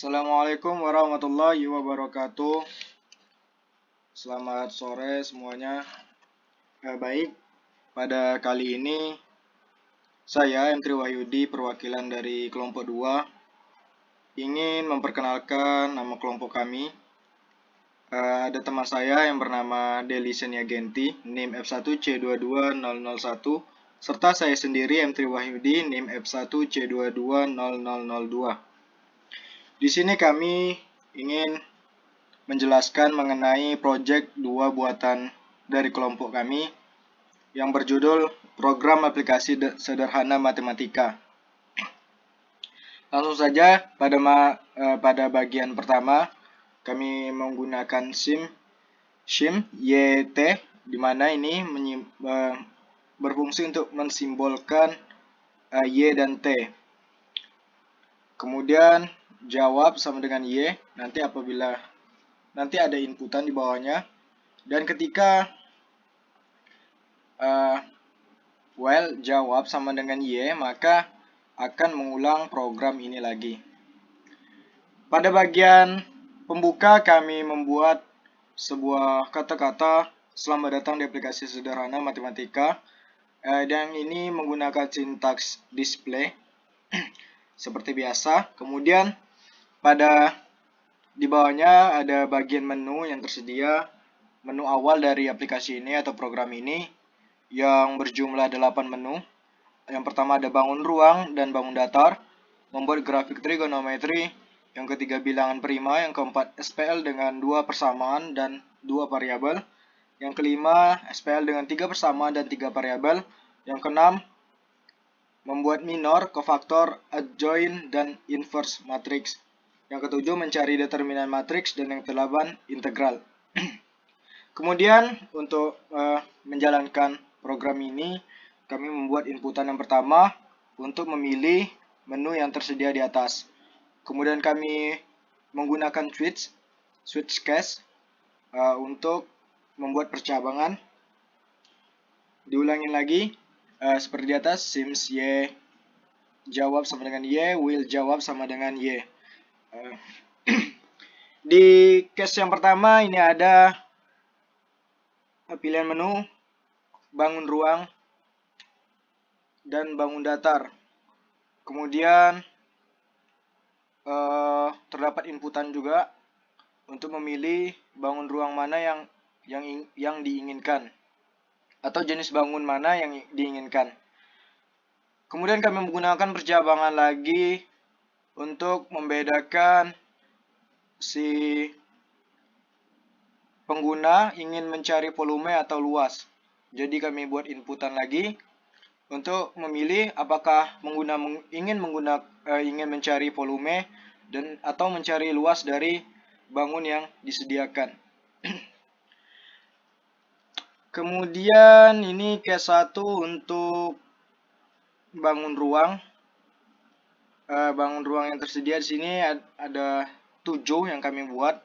Assalamualaikum warahmatullahi wabarakatuh. Selamat sore semuanya. Baik, pada kali ini saya M. Wahyudi, perwakilan dari kelompok 2, ingin memperkenalkan nama kelompok kami. Ada teman saya yang bernama Deli Seniagenti, NIM F1C22001, serta saya sendiri M. Wahyudi, NIM F1C220002. Di sini kami ingin menjelaskan mengenai proyek 2 buatan dari kelompok kami yang berjudul Program Aplikasi Sederhana Matematika. Langsung saja pada bagian pertama kami menggunakan shim YT, di mana ini berfungsi untuk mensimbolkan Y dan T. Kemudian jawab sama dengan Y nanti ada inputan di bawahnya, dan ketika jawab sama dengan Y, maka akan mengulang program ini lagi. Pada bagian pembuka kami membuat sebuah kata-kata selamat datang di aplikasi sederhana matematika, dan ini menggunakan sintaks display seperti biasa. Kemudian di bawahnya ada bagian menu yang tersedia, menu awal dari aplikasi ini atau program ini yang berjumlah 8 menu. Yang pertama ada bangun ruang dan bangun datar, membuat grafik trigonometri, yang ketiga bilangan prima, yang keempat SPL dengan 2 persamaan dan 2 variabel, yang kelima SPL dengan 3 persamaan dan 3 variabel, yang keenam membuat minor, kofaktor, adjoint, dan inverse matrix, yang ketujuh mencari determinan matriks, dan yang ke-8 integral. Kemudian untuk menjalankan program ini, kami membuat inputan yang pertama untuk memilih menu yang tersedia di atas. Kemudian kami menggunakan switch case untuk membuat percabangan. Diulangi lagi seperti di atas, sims Y jawab sama dengan Y, will jawab sama dengan Y. Di case yang pertama ini ada pilihan menu bangun ruang dan bangun datar. Kemudian terdapat inputan juga untuk memilih bangun ruang mana yang diinginkan atau jenis bangun mana yang diinginkan. Kemudian kami menggunakan percabangan lagi untuk membedakan si pengguna ingin mencari volume atau luas. Jadi kami buat inputan lagi untuk memilih apakah pengguna ingin mencari volume atau mencari luas dari bangun yang disediakan. Kemudian ini case 1 untuk bangun ruang. Bangun ruang yang tersedia di sini ada 7 yang kami buat,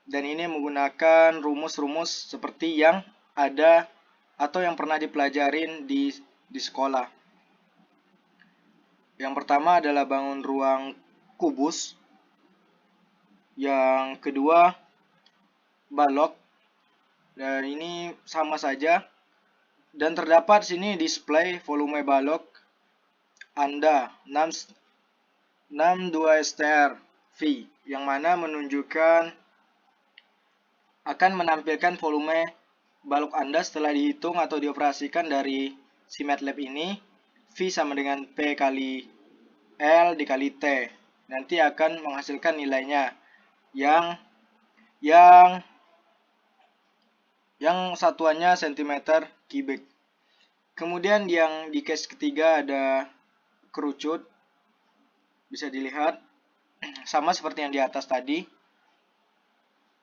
dan ini menggunakan rumus-rumus seperti yang ada atau yang pernah dipelajarin di sekolah. Yang pertama adalah bangun ruang kubus, yang kedua balok, dan ini sama saja, dan terdapat sini display volume balok Anda 62 str V, yang mana menunjukkan akan menampilkan volume balok Anda setelah dihitung atau dioperasikan dari si MATLAB ini. V sama dengan P kali L dikali T. Nanti akan menghasilkan nilainya yang satuannya cm kubik. Kemudian yang di case ketiga ada kerucut, bisa dilihat sama seperti yang di atas tadi.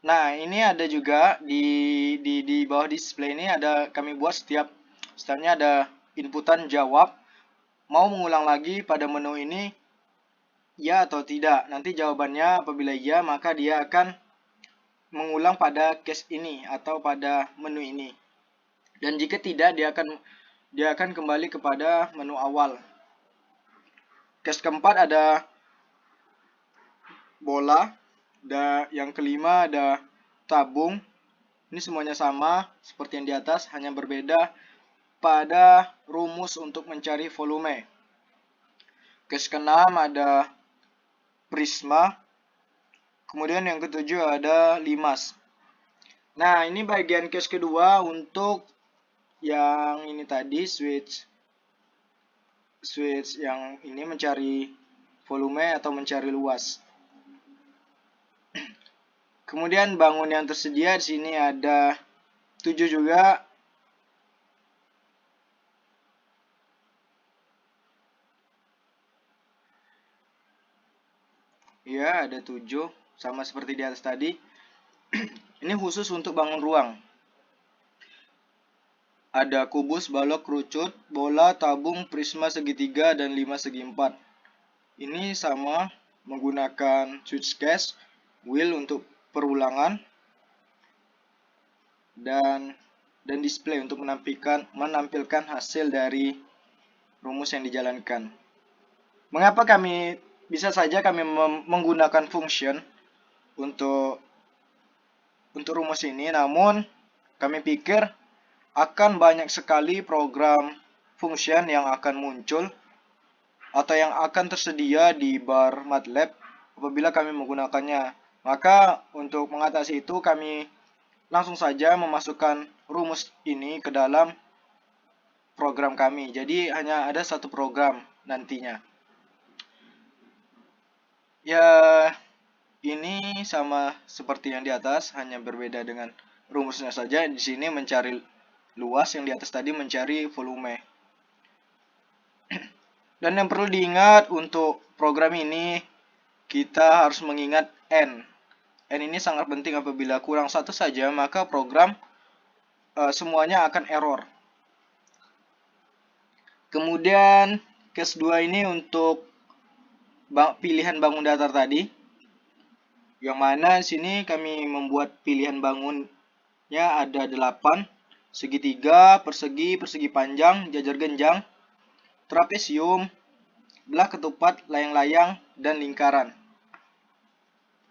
Nah, ini ada juga di bawah display ini kami buat setiapnya ada inputan jawab. Mau mengulang lagi pada menu ini ya atau tidak. Nanti jawabannya apabila ya, maka dia akan mengulang pada case ini atau pada menu ini. Dan jika tidak, dia akan kembali kepada menu awal. Case keempat ada bola, dan yang kelima ada tabung. Ini semuanya sama seperti yang di atas, hanya berbeda pada rumus untuk mencari volume. Case keenam ada prisma. Kemudian yang ketujuh ada limas. Nah, ini bagian case kedua untuk yang ini tadi, switch yang ini mencari volume atau mencari luas. Kemudian bangun yang tersedia di sini ada 7 juga. Ya, ada 7 sama seperti di atas tadi. Ini khusus untuk bangun ruang. Ada kubus, balok, kerucut, bola, tabung, prisma segitiga, dan 5 segi 4. Ini sama menggunakan switch case, wheel untuk perulangan, dan display untuk menampilkan hasil dari rumus yang dijalankan. Mengapa bisa saja kami menggunakan function untuk rumus ini, namun kami pikir akan banyak sekali program function yang akan muncul atau yang akan tersedia di bar MATLAB apabila kami menggunakannya. Maka untuk mengatasi itu kami langsung saja memasukkan rumus ini ke dalam program kami. Jadi hanya ada satu program nantinya. Ya, ini sama seperti yang di atas, hanya berbeda dengan rumusnya saja. Di sini mencari luas, yang di atas tadi mencari volume. Dan yang perlu diingat untuk program ini, kita harus mengingat N. N ini sangat penting. Apabila kurang satu saja, maka program semuanya akan error. Kemudian case 2 ini untuk pilihan bangun datar tadi, yang mana di sini kami membuat pilihan bangunnya ada 8, segitiga, persegi, persegi panjang, jajar genjang, trapesium, belah ketupat, layang-layang, dan lingkaran.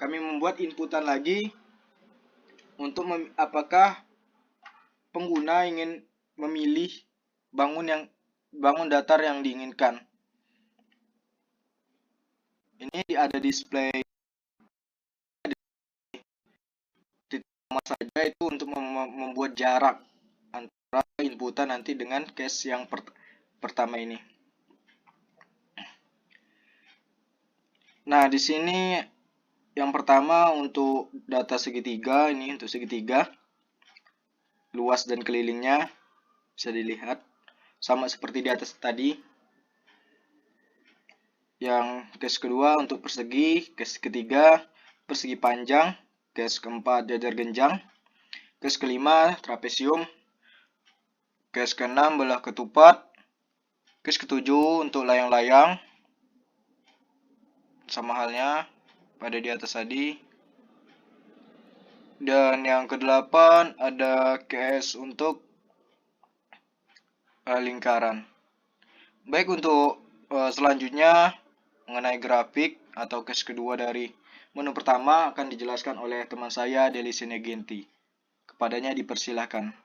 Kami membuat inputan lagi untuk apakah pengguna ingin memilih bangun datar yang diinginkan. Ini ada display titik saja itu untuk membuat jarak antara inputan nanti dengan case yang pertama ini. Nah, di sini yang pertama untuk data segitiga, ini untuk segitiga, luas dan kelilingnya bisa dilihat sama seperti di atas tadi. Yang case kedua untuk persegi, case ketiga persegi panjang, case keempat jajar genjang, case kelima trapesium, case keenam belah ketupat, case ketujuh untuk layang-layang, sama halnya pada di atas tadi. Dan yang kedelapan ada case untuk lingkaran. Baik, untuk selanjutnya mengenai grafik atau case kedua dari menu pertama akan dijelaskan oleh teman saya Deli Sinegenti. Kepadanya dipersilahkan.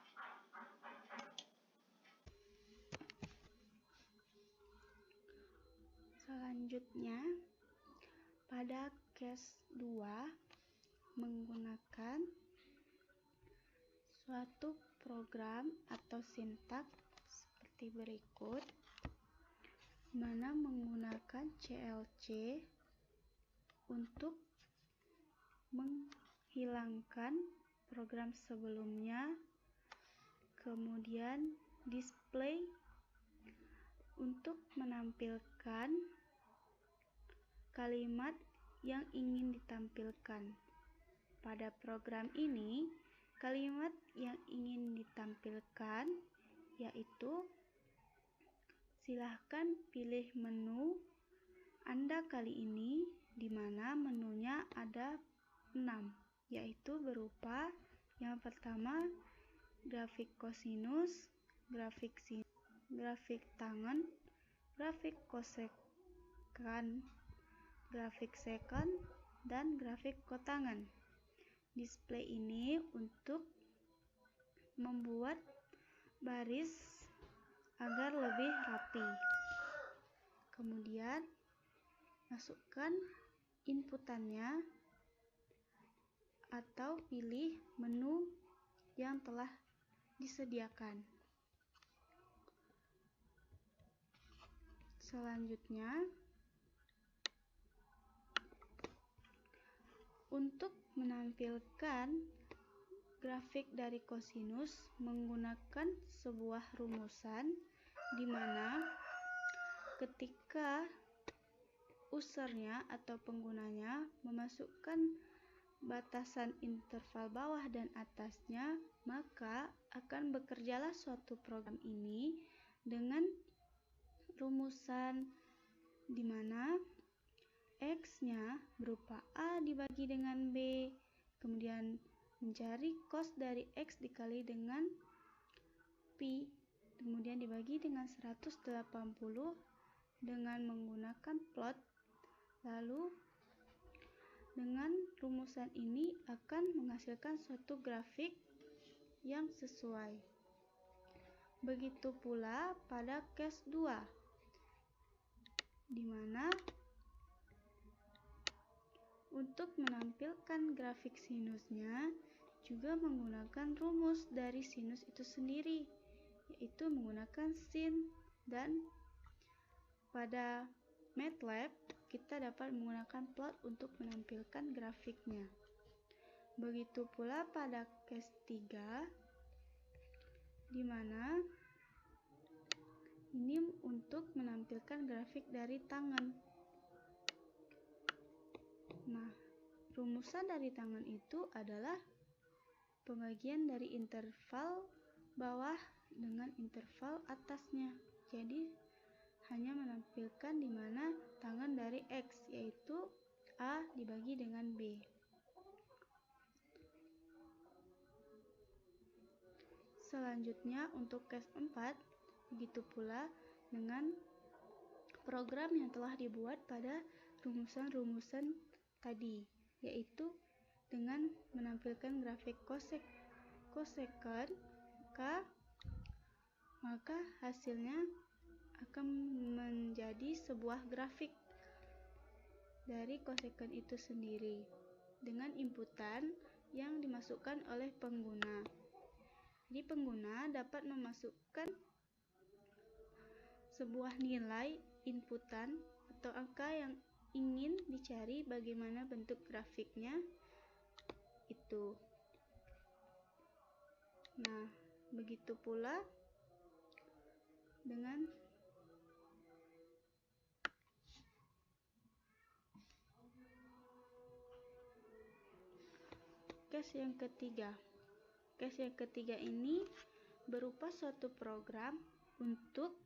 Selanjutnya, pada case 2 menggunakan suatu program atau sintak seperti berikut, mana menggunakan CLC untuk menghilangkan program sebelumnya, kemudian display untuk menampilkan kalimat yang ingin ditampilkan. Pada program ini, kalimat yang ingin ditampilkan yaitu silahkan pilih menu Anda kali ini, di mana menunya ada 6, yaitu berupa yang pertama grafik kosinus, grafik sinus, grafik tangen, grafik kosekan, grafik sekon, dan grafik kotangan. Display ini untuk membuat baris agar lebih rapi. Kemudian masukkan inputannya atau pilih menu yang telah disediakan. Selanjutnya, untuk menampilkan grafik dari kosinus menggunakan sebuah rumusan di mana ketika usernya atau penggunanya memasukkan batasan interval bawah dan atasnya, maka akan bekerjalah suatu program ini dengan rumusan di mana X-nya berupa A dibagi dengan B, kemudian mencari cos dari X dikali dengan Pi, kemudian dibagi dengan 180 dengan menggunakan plot. Lalu dengan rumusan ini akan menghasilkan suatu grafik yang sesuai. Begitu pula pada case 2, di mana untuk menampilkan grafik sinusnya juga menggunakan rumus dari sinus itu sendiri, yaitu menggunakan sin, dan pada MATLAB kita dapat menggunakan plot untuk menampilkan grafiknya. Begitu pula pada case 3, di mana ini untuk menampilkan grafik dari tangan. Nah, rumusan dari tangan itu adalah pembagian dari interval bawah dengan interval atasnya. Jadi hanya menampilkan di mana tangan dari X, yaitu A dibagi dengan B. Selanjutnya untuk case 4, begitu pula dengan program yang telah dibuat pada rumusan-rumusan tadi, yaitu dengan menampilkan grafik kosekant K, maka hasilnya akan menjadi sebuah grafik dari kosekant itu sendiri dengan inputan yang dimasukkan oleh pengguna. Jadi pengguna dapat memasukkan sebuah nilai inputan atau angka yang ingin dicari bagaimana bentuk grafiknya itu. Nah, begitu pula dengan case yang ketiga. Case yang ketiga ini berupa suatu program untuk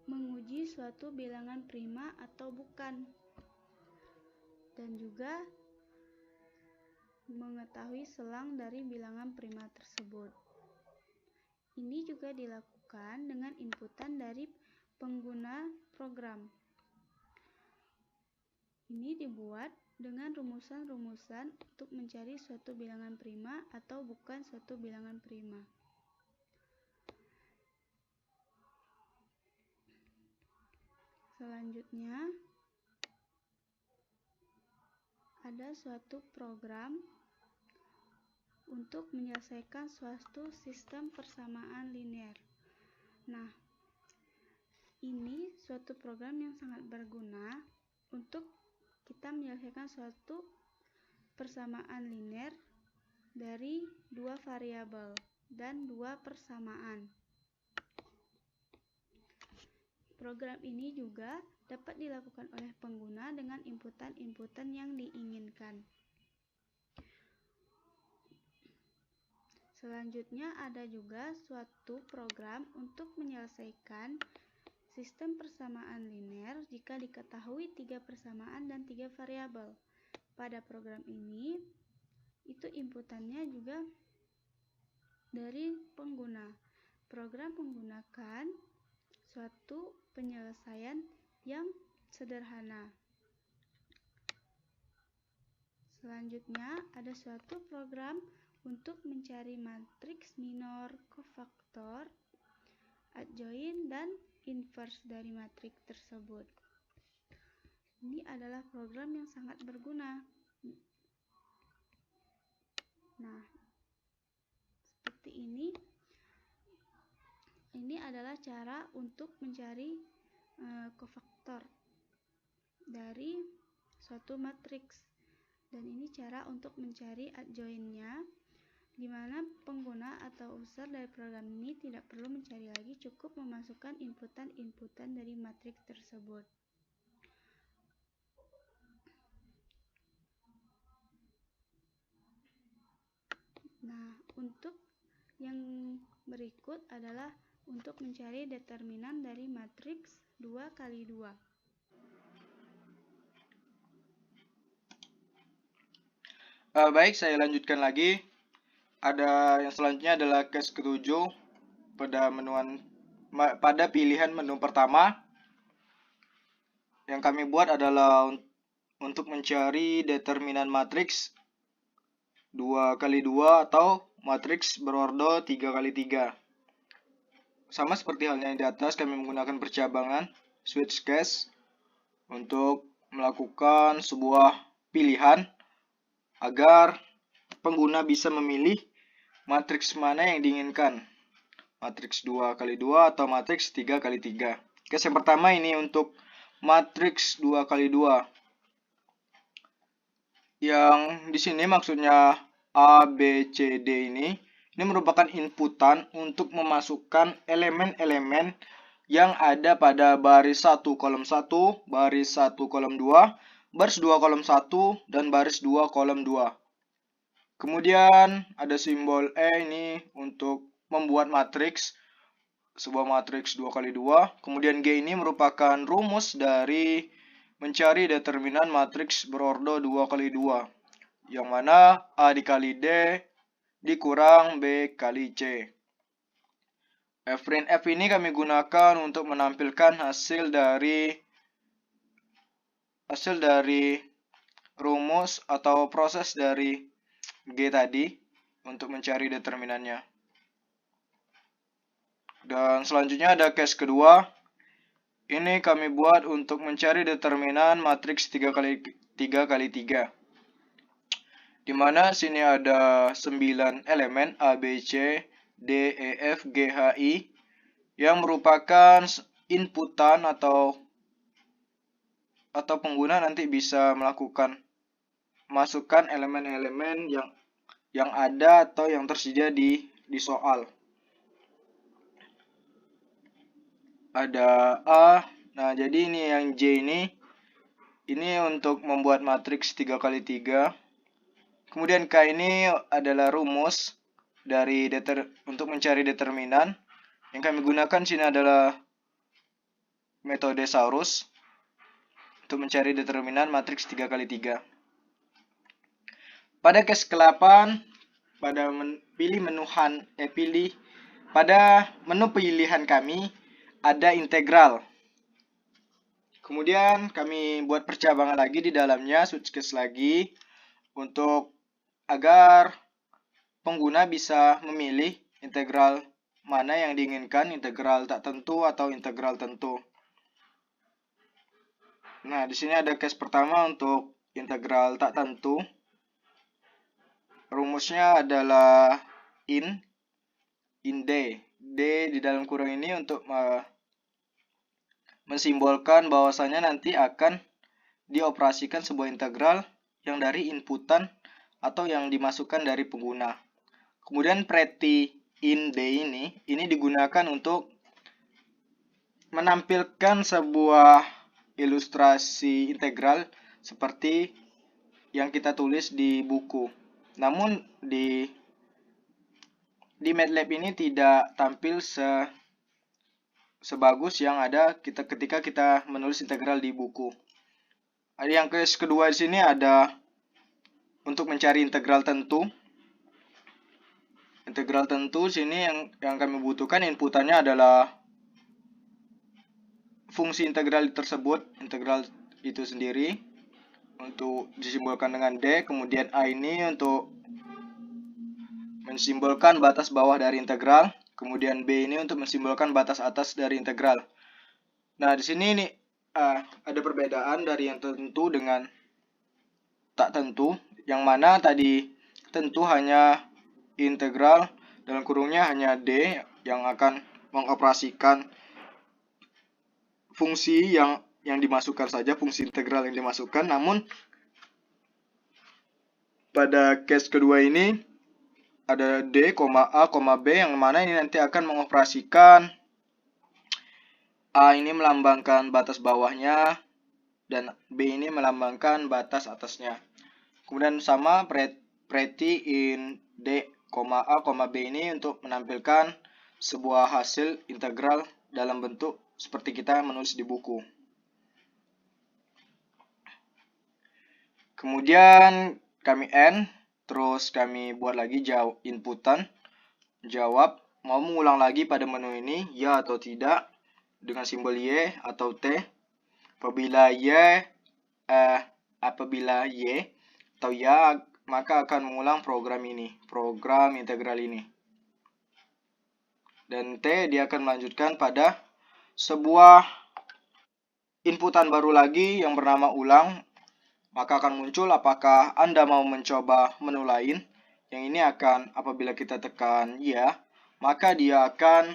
menguji suatu bilangan prima atau bukan, dan juga mengetahui selang dari bilangan prima tersebut. Ini juga dilakukan dengan inputan dari pengguna program. Ini dibuat dengan rumusan-rumusan untuk mencari suatu bilangan prima atau bukan suatu bilangan prima. Selanjutnya, ada suatu program untuk menyelesaikan suatu sistem persamaan linear. Nah, ini suatu program yang sangat berguna untuk kita menyelesaikan suatu persamaan linear dari dua variabel dan dua persamaan. Program ini juga dapat dilakukan oleh pengguna dengan inputan-inputan yang diinginkan. Selanjutnya ada juga suatu program untuk menyelesaikan sistem persamaan linear jika diketahui 3 persamaan dan 3 variabel. Pada program ini, itu inputannya juga dari pengguna. Program menggunakan suatu penyelesaian yang sederhana. Selanjutnya, ada suatu program untuk mencari matriks minor, kofaktor, adjoint, dan inverse dari matriks tersebut. Ini adalah program yang sangat berguna. Nah, seperti ini. Ini adalah cara untuk mencari kofaktor dari suatu matriks. Dan ini cara untuk mencari adjoint-nya, di mana pengguna atau user dari program ini tidak perlu mencari lagi, cukup memasukkan inputan dari matriks tersebut. Nah, untuk yang berikut adalah untuk mencari determinan dari matriks 2x2. Baik, saya lanjutkan lagi. Ada yang selanjutnya adalah case ketujuh pada pilihan menu pertama. Yang kami buat adalah untuk mencari determinan matriks 2x2 atau matriks berordo 3x3. Sama seperti halnya yang di atas, kami menggunakan percabangan switch case untuk melakukan sebuah pilihan agar pengguna bisa memilih matriks mana yang diinginkan, matriks 2x2 atau matriks 3x3. Case yang pertama ini untuk matriks 2x2. Yang di sini maksudnya A, B, C, D ini merupakan inputan untuk memasukkan elemen-elemen yang ada pada baris 1 kolom 1, baris 1 kolom 2, baris 2 kolom 1, dan baris 2 kolom 2. Kemudian ada simbol E ini untuk membuat matriks, sebuah matriks 2x2. Kemudian G ini merupakan rumus dari mencari determinan matriks berordo 2x2, yang mana A dikali D dikurang B kali C. F' F ini kami gunakan untuk menampilkan hasil dari rumus atau proses dari G tadi untuk mencari determinannya. Dan selanjutnya ada case kedua. Ini kami buat untuk mencari determinan matriks 3x3. Di mana sini ada 9 elemen A, B, C, D, E, F, G, H, I yang merupakan inputan atau pengguna nanti bisa masukkan elemen-elemen yang ada atau yang tersedia di soal. Ada A. Nah, jadi ini yang J ini untuk membuat matriks 3x3. Kemudian K ini adalah rumus untuk mencari determinan. Yang kami gunakan sini adalah metode Saurus untuk mencari determinan matriks 3x3. Pada case ke-8, pada menu pilihan kami ada integral. Kemudian kami buat percabangan lagi di dalamnya, switch case lagi, untuk agar pengguna bisa memilih integral mana yang diinginkan, integral tak tentu atau integral tentu. Nah, di sini ada case pertama untuk integral tak tentu. Rumusnya adalah in D. D di dalam kurung ini untuk mensimbolkan bahwasanya nanti akan dioperasikan sebuah integral yang dari inputan atau yang dimasukkan dari pengguna. Kemudian pretty in D ini digunakan untuk menampilkan sebuah ilustrasi integral seperti yang kita tulis di buku. Namun di MATLAB ini tidak tampil sebagus yang ada ketika kita menulis integral di buku. Yang kedua di sini ada untuk mencari integral tentu. Integral tentu sini yang kami butuhkan inputannya adalah fungsi integral tersebut, integral itu sendiri. untuk disimbolkan dengan D, kemudian A ini untuk mensimbolkan batas bawah dari integral, kemudian B ini untuk mensimbolkan batas atas dari integral. Nah, di sini ini ada perbedaan dari yang tentu dengan tak tentu, yang mana tadi tentu hanya integral dalam kurungnya hanya D yang akan mengoperasikan fungsi yang dimasukkan saja, fungsi integral yang dimasukkan. Namun pada case kedua ini ada D, A, B yang mana ini nanti akan mengoperasikan A ini melambangkan batas bawahnya dan B ini melambangkan batas atasnya. Kemudian sama pretty in D, A, B ini untuk menampilkan sebuah hasil integral dalam bentuk seperti kita menulis di buku. Kemudian kami N, terus kami buat lagi inputan, jawab, mau mengulang lagi pada menu ini, ya atau tidak, dengan simbol Y atau T. Apabila Y atau ya, maka akan mengulang program ini, program integral ini. Dan T dia akan melanjutkan pada sebuah inputan baru lagi yang bernama ulang, maka akan muncul apakah Anda mau mencoba menu lain. Yang ini akan apabila kita tekan ya, maka dia akan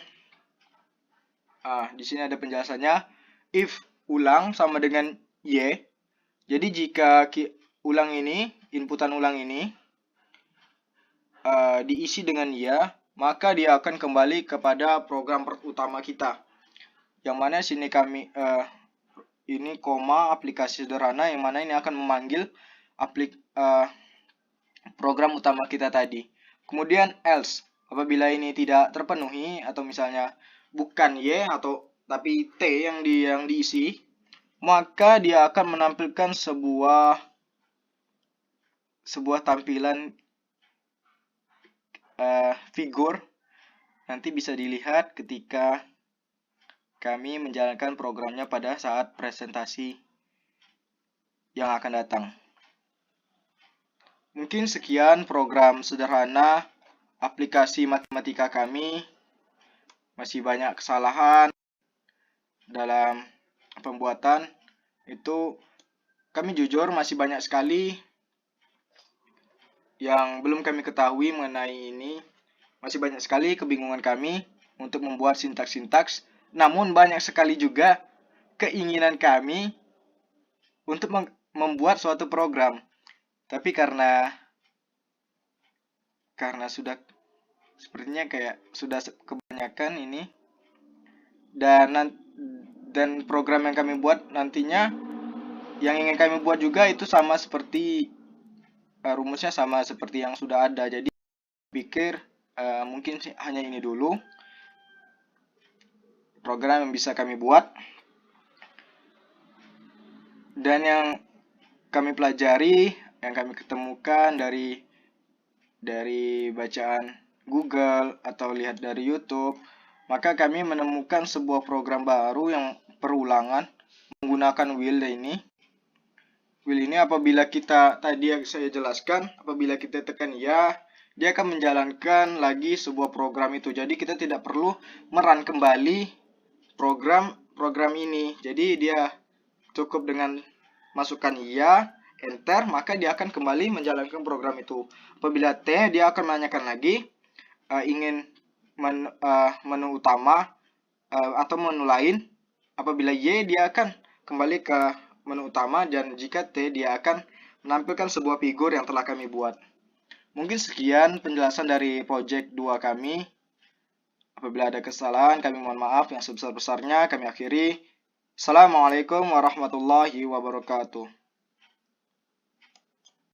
di sini ada penjelasannya, if ulang sama dengan Y. Jadi jika ulang ini, inputan ulang ini diisi dengan ya, maka dia akan kembali kepada program utama kita. Yang mana sini kami ini koma aplikasi sederhana, yang mana ini akan memanggil program utama kita tadi. Kemudian else, apabila ini tidak terpenuhi atau misalnya bukan Y atau tapi T yang diisi, maka dia akan menampilkan sebuah tampilan figur. Nanti bisa dilihat ketika kami menjalankan programnya pada saat presentasi yang akan datang. Mungkin sekian program sederhana aplikasi matematika kami. Masih banyak kesalahan dalam pembuatan. Itu kami jujur masih banyak sekali yang belum kami ketahui mengenai ini. Masih banyak sekali kebingungan kami untuk membuat sintaks-sintaks. Namun banyak sekali juga keinginan kami untuk membuat suatu program. Tapi karena sudah sepertinya kayak sudah kebanyakan ini, dan program yang kami buat nantinya yang ingin kami buat juga itu sama seperti rumusnya sama seperti yang sudah ada. Jadi pikir mungkin hanya ini dulu program yang bisa kami buat, dan yang kami pelajari, yang kami ketemukan dari bacaan Google atau lihat dari YouTube, maka kami menemukan sebuah program baru yang perulangan menggunakan wheel ini. Wheel ini apabila kita tadi yang saya jelaskan, apabila kita tekan ya, dia akan menjalankan lagi sebuah program itu. Jadi kita tidak perlu merun kembali program ini. Jadi dia cukup dengan masukkan ya, enter, maka dia akan kembali menjalankan program itu. Apabila T, dia akan menanyakan lagi ingin menu utama atau menu lain. Apabila Y, dia akan kembali ke menu utama, dan jika T, dia akan menampilkan sebuah figur yang telah kami buat. Mungkin sekian penjelasan dari project 2 kami. Apabila ada kesalahan, kami mohon maaf yang sebesar-besarnya. Kami akhiri. Assalamualaikum warahmatullahi wabarakatuh.